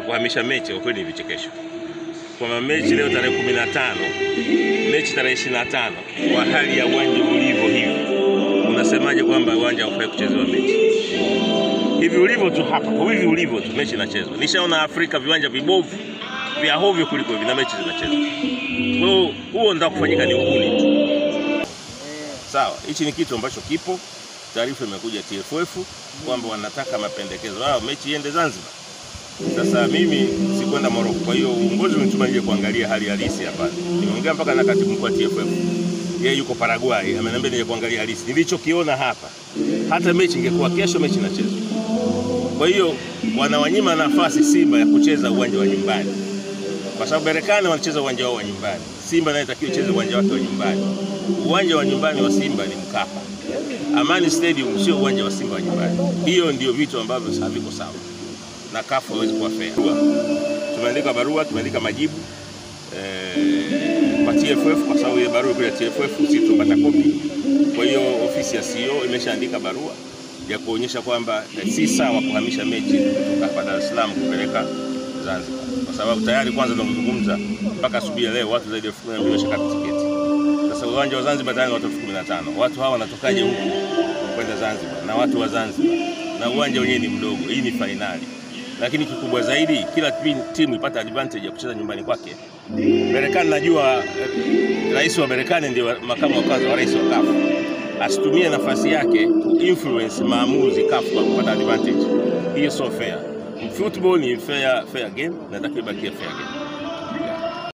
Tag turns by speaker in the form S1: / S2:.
S1: kuhamisha mechi kwa kweli ni vichekesho. Kwa mechi leo tarehe 15, mechi tarehe 25, kwa hali ya uwanja ulivyo hivi, unasemaje kwamba uwanja haufai kuchezewa mechi? Hivi ulivyo tu hapa, kwa hivi ulivyo tu mechi inachezwa. Nishaona Afrika viwanja vibovu vya hovyo kuliko hivi na mechi zinachezwa. Kwa hiyo huo ndio kufanyika ni uhuni tu. Sawa, hichi ni kitu ambacho kipo. Taarifa imekuja TFF kwamba wanataka mapendekezo. Mechi iende Zanzibar. Sasa mimi sikwenda Morocco, kwa hiyo uongozi umenituma nije kuangalia hali halisi hapa. Nimeongea mpaka na katibu mkuu wa TFF. Yeye yuko Paraguay, ameniambia nije kuangalia halisi. Nilichokiona hapa, hata mechi ingekuwa kesho mechi inachezwa. Kwa hiyo wanawanyima nafasi Simba ya kucheza uwanja wa nyumbani. Kwa sababu Berkane wanacheza uwanja wao wa nyumbani. Simba naye inatakiwa icheze uwanja wake wa nyumbani. Uwanja wa nyumbani wa Simba ni Mkapa. Amani Stadium sio uwanja wa Simba wa nyumbani. Hiyo ndio vitu ambavyo haviko sawa. Na CAF hawezi kuwa fair. Tumeandika barua, tumeandika majibu kwa TFF kwa sababu ile barua ya TFF sisi tupata kopi. Kwa hiyo ofisi ya CEO imeshaandika barua ya kuonyesha kwamba si sawa kuhamisha mechi kutoka hapa Dar es Salaam kupeleka Zanzibar. Kwa sababu tayari kwanza tunazungumza mpaka asubuhi leo watu zaidi ya 10,000 wameshakata tiketi. Sasa uwanja wa Zanzibar tayari watu 15,000. Watu hawa wanatokaje huko kwenda Zanzibar na watu wa Zanzibar? Na uwanja wenyewe ni mdogo. Hii ni finali. Lakini kikubwa zaidi kila timu ipata advantage ya kucheza nyumbani kwake. Berkane najua rais wa Berkane ndio makamu wa kwanza wa rais wa CAF. Asitumie nafasi yake influence maamuzi CAF kwa kupata advantage. Hiyo sio fair. Football ni fair game na takiwa ibaki fair game.